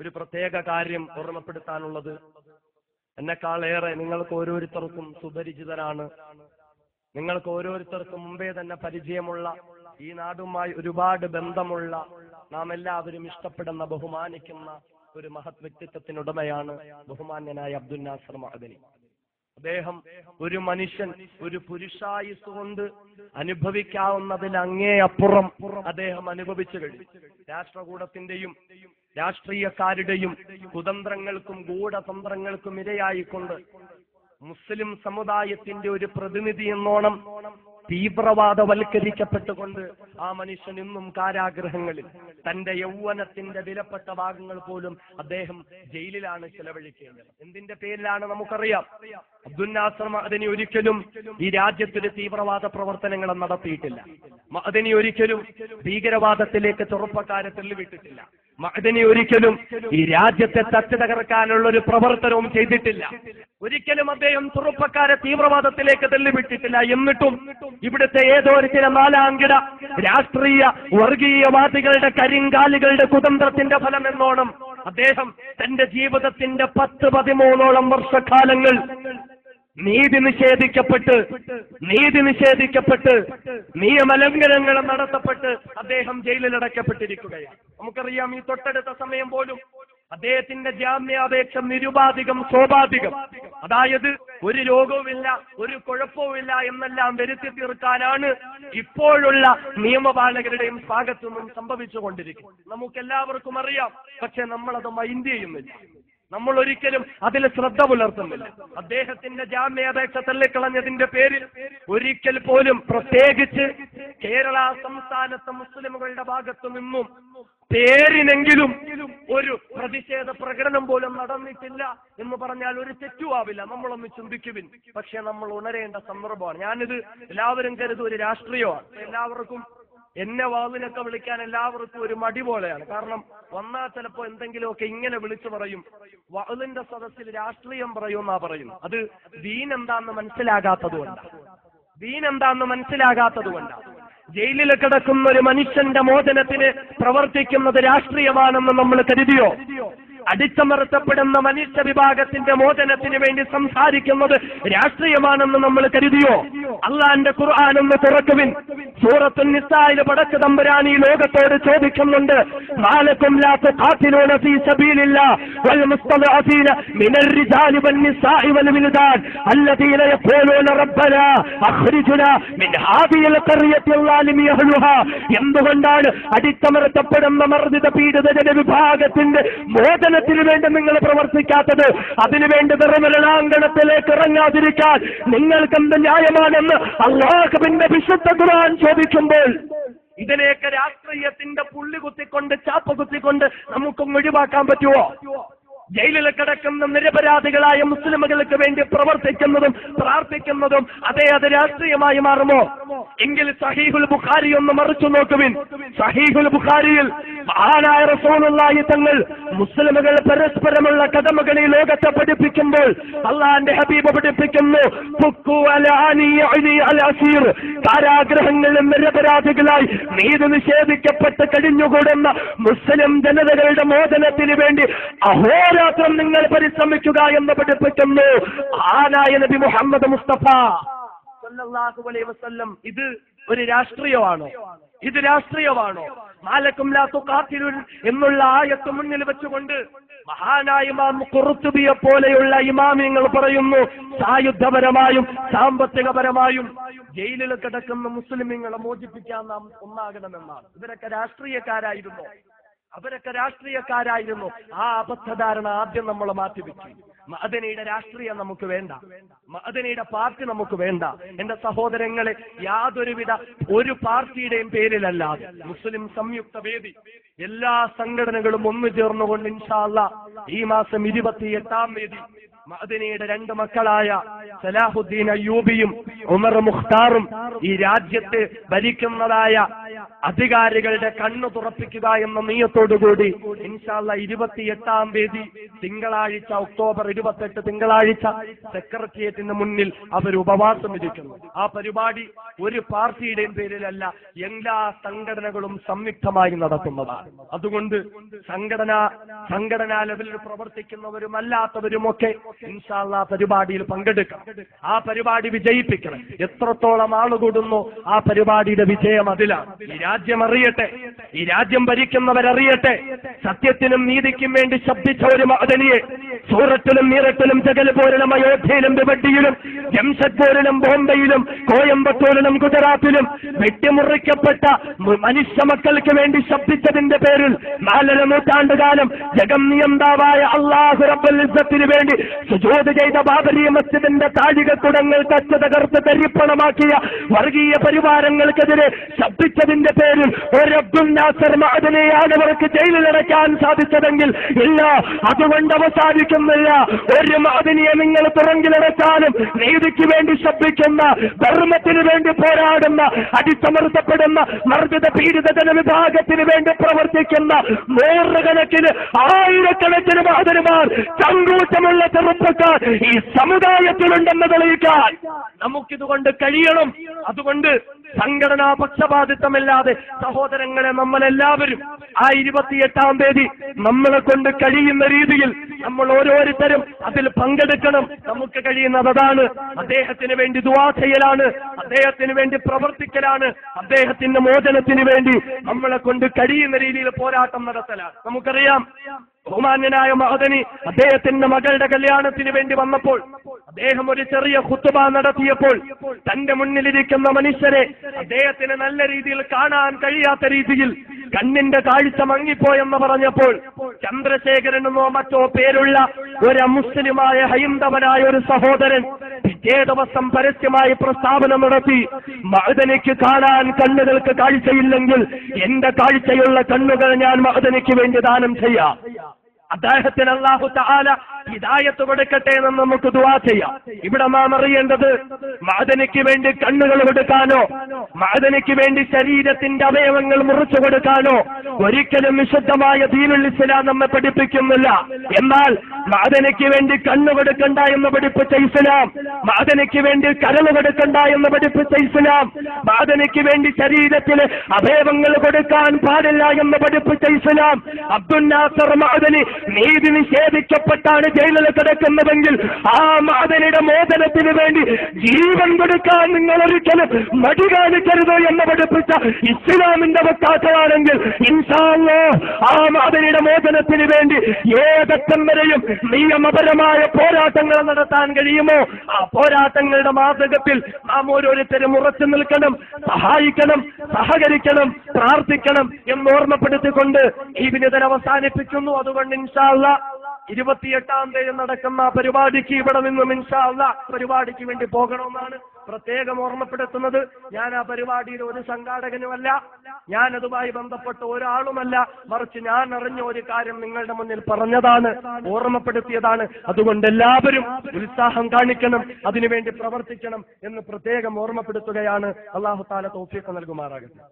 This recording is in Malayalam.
ഒരു പ്രത്യേക കാര്യം ഓർമ്മപ്പെടുത്താനുള്ളത്, എന്നെക്കാളേറെ നിങ്ങൾക്ക് ഓരോരുത്തർക്കും സുപരിചിതനാണ്, നിങ്ങൾക്ക് ഓരോരുത്തർക്കും മുമ്പേ തന്നെ പരിചയമുള്ള, ഈ നാടുമായി ഒരുപാട് ബന്ധമുള്ള, നാം എല്ലാവരും ഇഷ്ടപ്പെടുന്ന, ബഹുമാനിക്കുന്ന ഒരു മഹത് വ്യക്തിത്വത്തിനുടമയാണ് ബഹുമാന്യനായ അബ്ദുൽ നാസർ മഅദനി. അദ്ദേഹം ഒരു മനുഷ്യൻ ഒരു പുരുഷായുസ് കൊണ്ട് അനുഭവിക്കാവുന്നതിൽ അങ്ങേയപ്പുറം അദ്ദേഹം അനുഭവിച്ചു കഴിഞ്ഞു. രാഷ്ട്രകൂടത്തിന്റെയും രാഷ്ട്രീയക്കാരുടെയും കുതന്ത്രങ്ങൾക്കും ഗൂഢതന്ത്രങ്ങൾക്കും ഇരയായിക്കൊണ്ട് മുസ്ലിം സമുദായത്തിന്റെ ഒരു പ്രതിനിധി എന്നോണം തീവ്രവാദവൽക്കരിക്കപ്പെട്ടുകൊണ്ട് ആ മനുഷ്യൻ ഇന്നും കാരാഗ്രഹങ്ങളിൽ തന്റെ യൗവനത്തിന്റെ വിലപ്പെട്ട ഭാഗങ്ങൾ പോലും അദ്ദേഹം ജയിലിലാണ് ചെലവഴിക്കേണ്ടത്. എന്തിന്റെ പേരിലാണ് നമുക്കറിയാം. അബ്ദുൽ നാസർ മഅദനി ഒരിക്കലും ഈ രാജ്യത്തിന് തീവ്രവാദ പ്രവർത്തനങ്ങൾ നടത്തിയിട്ടില്ല. മഅദനി ഒരിക്കലും ഭീകരവാദത്തിലേക്ക് ചെറുപ്പക്കാരെ തള്ളിവിട്ടിട്ടില്ല. മഅദനി ഒരിക്കലും ഈ രാജ്യത്തെ തട്ടി തകർക്കാനുള്ള ഒരു പ്രവർത്തനവും ചെയ്തിട്ടില്ല. ഒരിക്കലും അദ്ദേഹം ചെറുപ്പക്കാരെ തീവ്രവാദത്തിലേക്ക് തള്ളിവിട്ടിട്ടില്ല. എന്നിട്ടും ഇവിടുത്തെ ഏതോ ഒരു ചില നാലാംകിട രാഷ്ട്രീയ വർഗീയവാദികളുടെ കരിങ്കാലുകളുടെ കുതന്ത്രത്തിന്റെ ഫലം എന്നോണം അദ്ദേഹം തന്റെ ജീവിതത്തിന്റെ 10-13 വർഷക്കാലങ്ങൾ നീതി നിഷേധിക്കപ്പെട്ട് നിയമലംഘനങ്ങൾ നടത്തപ്പെട്ട് അദ്ദേഹം ജയിലിലടക്കപ്പെട്ടിരിക്കുകയാണ്. നമുക്കറിയാം, ഈ തൊട്ടടുത്ത സമയം പോലും അദ്ദേഹത്തിന്റെ ജാമ്യാപേക്ഷ നിരുപാധികം സ്വാഭാവികം, അതായത് ഒരു രോഗവുമില്ല, ഒരു കുഴപ്പവുമില്ല എന്നെല്ലാം വരുത്തി തീർക്കാനാണ് ഇപ്പോഴുള്ള നിയമപാലകരുടെയും ഭാഗത്തുനിന്നും സംഭവിച്ചുകൊണ്ടിരിക്കുന്നത്. നമുക്കെല്ലാവർക്കും അറിയാം. പക്ഷെ നമ്മളത് മൈൻഡ് ചെയ്യുന്നില്ല. നമ്മൾ ഒരിക്കലും അതിൽ ശ്രദ്ധ പുലർത്തുന്നില്ല. അദ്ദേഹത്തിന്റെ ജാമ്യാപേക്ഷ തള്ളിക്കളഞ്ഞതിന്റെ പേരിൽ ഒരിക്കൽ പോലും, പ്രത്യേകിച്ച് കേരള സംസ്ഥാനത്തെ മുസ്ലിമുകളുടെ ഭാഗത്തു നിന്നും പേരിനെങ്കിലും ഒരു പ്രതിഷേധ പ്രകടനം പോലും നടന്നിട്ടില്ല എന്ന് പറഞ്ഞാൽ ഒരു തെറ്റുമാവില്ല. നമ്മളൊന്ന് ചിന്തിക്കുവിൻ. പക്ഷെ നമ്മൾ ഉണരേണ്ട സന്ദർഭമാണ്. ഞാനിത് എല്ലാവരും കരുതും ഒരു രാഷ്ട്രീയമാണ്. എല്ലാവർക്കും എന്നെ വാതിലൊക്കെ വിളിക്കാൻ എല്ലാവർക്കും ഒരു മടി പോലെയാണ്. കാരണം വന്നാൽ ചിലപ്പോ എന്തെങ്കിലുമൊക്കെ ഇങ്ങനെ വിളിച്ചു പറയും, വാതിലിന്റെ സദസ്സിൽ രാഷ്ട്രീയം പറയുമെന്നാ പറയുന്നു. അത് ദീൻ എന്താന്ന് മനസ്സിലാകാത്തതുകൊണ്ടാണ്. ജയിലിൽ കിടക്കുന്ന ഒരു മനുഷ്യന്റെ മോചനത്തിന് പ്രവർത്തിക്കുന്നത് രാഷ്ട്രീയമാണെന്ന് നമ്മൾ കരുതിയോ? അടിച്ചമർത്തപ്പെടുന്ന മനുഷ്യ വിഭാഗത്തിന്റെ മോചനത്തിന് വേണ്ടി സംസാരിക്കുന്നത് രാഷ്ട്രീയമാണെന്ന് നമ്മൾ കരുതിയോ? അള്ളാന്റെ ഖുർആൻ ഒന്ന് തുറക്കുവിൻ. സൂറത്തുൻ നിസായിൽ പടച്ച തമ്പുരാൻ ഈ ലോകത്തോട് ചോദിക്കുന്നുണ്ട്, മാലക്കും ലാ തുഖാതിലൂന ഫീ സബീലില്ലാഹ് വൽ മുസ്തദഅഫീന മിനർ റിജാലി വൻ നിസാഇ വൽ വിൽദാൻ അല്ലദീന യഖൂലൂന റബ്ബനാ അഖ്രിജ്നാ മിൻ ഹാദിഹിൽ ഖർയത്തി അൽസാലിമി അഹ്ലുഹാ. എന്തുകൊണ്ടാണ് അടിച്ചമർത്തപ്പെടുന്ന മർദ്ദിത പീഡിത ജനവിഭാഗത്തിന്റെ മോചനത്തിന് വേണ്ടി നിങ്ങൾ പ്രവർത്തിക്കാത്തത്? അതിനുവേണ്ടി വെറുമരണാങ്കണത്തിലേക്ക് ഇറങ്ങാതിരിക്കാൻ നിങ്ങൾക്ക് എന്ത് ന്യായമാണെന്ന് അല്ലാഹുവിന്റെ വിശുദ്ധ ഖുർആൻ ചോദിക്കുമ്പോൾ, ഇതിനെയൊക്കെ രാഷ്ട്രീയത്തിന്റെ പുള്ളി കുത്തിക്കൊണ്ട് ചാപ്പ കുത്തിക്കൊണ്ട് നമുക്കൊന്ന് ഒഴിവാക്കാൻ പറ്റുമോ? ജയിലിൽ കിടക്കുന്ന നിരപരാധികളായ മുസ്ലിമുകൾക്ക് വേണ്ടി പ്രവർത്തിക്കുന്നതും പ്രാർത്ഥിക്കുന്നതും അത് രാഷ്ട്രീയമായി മാറുമോ? എങ്കിൽ സഹീഹുൽ ബുഖാരി ഒന്ന് മറിച്ചു നോക്കുവിൻ. സഹീഹുൽ ബുഖാരിയിൽ മഹാനായ റസൂലുള്ളാഹി തങ്ങൾ മുസ്ലിമുകൾ പരസ്പരമുള്ള കടമകൾ ഈ ലോകത്തെ പഠിപ്പിക്കുമ്പോൾ അള്ളാന്റെ ഹബീബ് പഠിപ്പിക്കുന്നു, കാരാഗ്രഹങ്ങളിൽ നിരപരാധികളായി നീതി നിഷേധിക്കപ്പെട്ട് കഴിഞ്ഞുകൂടുന്ന മുസ്ലിം ജനതകളുടെ മോചനത്തിന് വേണ്ടി അഹോരാത്രം നിങ്ങൾ പരിശ്രമിക്കുക എന്ന് പഠിപ്പിക്കുന്നു ആനായ നബി മുഹമ്മദ് മുസ്തഫ സല്ലല്ലാഹു അലൈഹി വസല്ലം. ഇത് ഒരു രാഷ്ട്രീയമാണോ? ഇത് രാഷ്ട്രീയമാണോ? മാലക്കും ലാ തുഖാതിലൂൻ എന്നുള്ള ആയത്ത് മുന്നിൽ വെച്ചുകൊണ്ട് മഹാനായ ഇമാം ഖുർത്തുബിയെ പോലെയുള്ള ഇമാമിങ്ങൾ പറയുന്നു, സായുധപരമായും സാമ്പത്തികപരമായും ജയിലിൽ കിടക്കുന്ന മുസ്ലിമീങ്ങളെ മോചിപ്പിക്കാൻ നാം ഒന്നാകണമെന്നാണ്. ഇവരൊക്കെ രാഷ്ട്രീയക്കാരായിരുന്നു. ആ അബദ്ധധാരണ ആദ്യം നമ്മൾ മാറ്റിവെച്ചു. മഅദനിയുടെ രാഷ്ട്രീയം നമുക്ക് വേണ്ട, മഅദനിയുടെ പാർട്ടി നമുക്ക് വേണ്ട. എന്റെ സഹോദരങ്ങളെ, യാതൊരുവിധ ഒരു പാർട്ടിയുടെയും പേരിലല്ലാതെ മുസ്ലിം സംയുക്ത വേദി എല്ലാ സംഘടനകളും ഒന്നു ചേർന്നുകൊണ്ട് ഇൻഷാ അല്ലാഹ് ഈ മാസം 28-ാം തീയതി മഅദനിയുടെ 2 മക്കളായ സലാഹുദ്ദീൻ അയ്യൂബിയും ഉമർ മുഖ്താറും ഈ രാജ്യത്ത് ഭരിക്കുന്നതായ അധികാരികളുടെ കണ്ണു തുറപ്പിക്കുക എന്ന നിയത്തോടുകൂടി ഇൻഷാ അല്ലാഹ് 28-ാം തീയതി തിങ്കളാഴ്ച ഒക്ടോബർ 28 തിങ്കളാഴ്ച സെക്രട്ടേറിയറ്റിന് മുന്നിൽ അവർ ഉപവാസം ഇരിക്കുന്നു. ആ പരിപാടി ഒരു പാർട്ടിയുടെയും പേരിലല്ല, എല്ലാ സംഘടനകളും സംയുക്തമായി നടത്തുന്നതാണ്. അതുകൊണ്ട് സംഘടനാ ലെവലിൽ പ്രവർത്തിക്കുന്നവരും അല്ലാത്തവരുമൊക്കെ ഇൻഷാ അല്ലാഹ് പരിപാടിയിൽ പങ്കെടുക്കണം. ആ പരിപാടി വിജയിപ്പിക്കണം. എത്രത്തോളം ആളുകൂടുന്നു ആ പരിപാടിയുടെ വിജയം അതിലാണ്. ഈ രാജ്യം അറിയട്ടെ, ഈ രാജ്യം ഭരിക്കുന്നവരറിയട്ടെ, സത്യത്തിനും നീതിക്കും വേണ്ടി ശബ്ദിച്ച ഒരു മഅദനിയെ സൂറത്തിലും മീററ്റിലും ജഗൽപൂരിലും അയോധ്യയിലും ഭിവണ്ടിയിലും ജംഷഡ്പൂരിലും ബോംബെയിലും കോയമ്പത്തൂരിലും ഗുജറാത്തിലും വെട്ടിമുറിക്കപ്പെട്ട മനുഷ്യ മക്കൾക്ക് വേണ്ടി ശബ്ദിച്ചതിന്റെ പേരിൽ 4 നൂറ്റാണ്ടുകാലം ജഗം നിയന്താവായ അല്ലാഹു റബ്ബുൽ ഇസ്സത്തിന് വേണ്ടി സുജൂദ് ചെയ്ത ബാബരി മസ്ജിദിന്റെ താഴികക്കുടങ്ങൾ തച്ച് തകർത്ത് തരിപ്പണമാക്കിയ വർഗീയ പരിവാരങ്ങൾക്കെതിരെ ശബ്ദിച്ചതിന്റെ പേരിൽ ഒരു അബ്ദുൽ നാസർ മഅദനിയാണ് അവർക്ക് ജയിലിലടയ്ക്കാൻ സാധിച്ചതെങ്കിൽ ഇല്ല, അതുകൊണ്ട് അവസാനിക്കുന്നില്ല. ഒരു മഅദനിയെ നിങ്ങൾ തുറങ്കിലടച്ചാലും നീതിക്ക് വേണ്ടി ശബ്ദിക്കുന്ന, ധർമ്മത്തിന് വേണ്ടി പോരാടുന്ന, അടിച്ചമർത്തപ്പെടുന്ന മർദ്ദിത പീഡിത ജനവിഭാഗത്തിന് വേണ്ടി പ്രവർത്തിക്കുന്ന നൂറുകണക്കിന് ആയിരക്കണക്കിന് മഅദനിമാർ, ചങ്കൂറ്റമുള്ള ചെറുപ്പക്കാർ ഈ സമുദായത്തിലുണ്ടെന്ന് തെളിയിക്കാൻ നമുക്കിതുകൊണ്ട് കഴിയണം. അതുകൊണ്ട് സംഘടനാ പക്ഷപാതിത്വമില്ലാതെ സഹോദരങ്ങളെ, നമ്മളെല്ലാവരും ആ 28-ാം തീയതി നമ്മളെ കൊണ്ട് കഴിയുന്ന രീതിയിൽ നമ്മൾ ഓരോരുത്തരും അതിൽ പങ്കെടുക്കണം. നമുക്ക് കഴിയുന്നത് അതാണ്. അദ്ദേഹത്തിന് വേണ്ടി ദുആ ചെയ്യലാണ്, അദ്ദേഹത്തിന് വേണ്ടി പ്രവർത്തിക്കലാണ്, അദ്ദേഹത്തിന്റെ മോചനത്തിന് വേണ്ടി നമ്മളെ കൊണ്ട് കഴിയുന്ന രീതിയിൽ പോരാട്ടം നടത്തലാണ്. നമുക്കറിയാം, ബഹുമാന്യനായ മഅദനി അദ്ദേഹത്തിന്റെ മകളുടെ കല്യാണത്തിന് വേണ്ടി വന്നപ്പോൾ അദ്ദേഹം ഒരു ചെറിയ ഖുത്ബ നടത്തിയപ്പോൾ തന്റെ മുന്നിലിരിക്കുന്ന മനുഷ്യരെ അദ്ദേഹത്തിന് നല്ല രീതിയിൽ കാണാൻ കഴിയാത്ത രീതിയിൽ കണ്ണിന്റെ കാഴ്ച മങ്ങിപ്പോയെന്ന് പറഞ്ഞപ്പോൾ ചന്ദ്രശേഖരൻ എന്നോ മറ്റോ പേരുള്ള ഒരു മുസ്ലിമായ ഹൈന്ദവനായ ഒരു സഹോദരൻ പിറ്റേ ദിവസം പരസ്യമായി പ്രസ്താവന നടത്തി, മഅദനിക്ക് കാണാൻ കണ്ണുകൾക്ക് കാഴ്ചയില്ലെങ്കിൽ എന്റെ കാഴ്ചയുള്ള കണ്ണുകൾ ഞാൻ മഅദനിക്ക് വേണ്ടി ദാനം ചെയ്യാം. അദ്ദേഹത്തിന് അല്ലാഹു തആല ഹിദായത്ത് കൊടുക്കട്ടെ എന്ന് നമുക്ക് ദുആ ചെയ്യാം. ഇവിടെ നാം അറിയേണ്ടത്, മഅദനിക്ക് വേണ്ടി കണ്ണുകൾ കൊടുക്കാനോ മഅദനിക്ക് വേണ്ടി ശരീരത്തിന്റെ അവയവങ്ങൾ മുറിച്ചു കൊടുക്കാനോ ഒരിക്കലും വിശുദ്ധമായ ദീനുൽ ഇസ്ലാം നമ്മെ പഠിപ്പിക്കുന്നില്ല. എന്നാൽ മഅദനിക്ക് വേണ്ടി കണ്ണു കൊടുക്കണ്ട എന്ന് പഠിപ്പിച്ച ഇസ്ലാം, മഅദനിക്ക് വേണ്ടി കരള് കൊടുക്കണ്ട എന്ന് പഠിപ്പിച്ച ഇസ്ലാം, മഅദനിക്ക് വേണ്ടി ശരീരത്തിലെ അവയവങ്ങൾ കൊടുക്കാൻ പാടില്ല എന്ന് പഠിപ്പിച്ച ഇസ്ലാം, അബ്ദുൽ നാസർ മഅദനി നീതി നിഷേധിക്കപ്പെട്ടാണ് ജയിലിൽ കിടക്കുന്നതെങ്കിൽ ആ മഅദനിയുടെ മോചനത്തിന് വേണ്ടി ജീവൻ കൊടുക്കാൻ നിങ്ങൾ ഒരിക്കലും മടി കാണിക്കരുത് എന്ന് പഠിപ്പിച്ച ഇസ്ലാമിന്റെ വക്താക്കളാണെങ്കിൽ ഇൻഷാ അല്ലാഹ് ആ മഅദനിയുടെ മോചനത്തിന് വേണ്ടി ഏതറ്റം വരെയും നിയമപരമായ പോരാട്ടങ്ങൾ നടത്താൻ കഴിയുമോ ആ പോരാട്ടങ്ങളുടെ മാർഗത്തിൽ നാം ഓരോരുത്തരും ഉറച്ചു നിൽക്കണം, സഹായിക്കണം, സഹകരിക്കണം, പ്രാർത്ഥിക്കണം എന്ന് ഓർമ്മപ്പെടുത്തിക്കൊണ്ട് ഈ വിനിതൻ അവസാനിപ്പിക്കുന്നു. അതുകൊണ്ട് ഇൻഷാ അല്ലാഹ് 28-ാം തീയതി നടക്കുന്ന പരിപാടിക്ക് ഇവിടെ നിന്നും ഇൻഷാ അല്ലാഹ് പരിപാടിക്ക് വേണ്ടി പോകണമെന്നാണ് പ്രത്യേകം ഓർമ്മപ്പെടുത്തുന്നത്. ഞാൻ ആ പരിപാടിയിൽ ഒരു സംഘാടകനുമല്ല, ഞാൻ അതുമായി ബന്ധപ്പെട്ട ഒരാളുമല്ല, മറിച്ച് ഞാൻ അറിഞ്ഞ ഒരു കാര്യം നിങ്ങളുടെ മുന്നിൽ പറഞ്ഞതാണ്, ഓർമ്മപ്പെടുത്തിയതാണ്. അതുകൊണ്ട് എല്ലാവരും ഉത്സാഹം കാണിക്കണം, അതിനുവേണ്ടി പ്രവർത്തിക്കണം എന്ന് പ്രത്യേകം ഓർമ്മപ്പെടുത്തുകയാണ്. അല്ലാഹു തആല തൗഫീഖ് നൽകുമാറാകട്ടെ.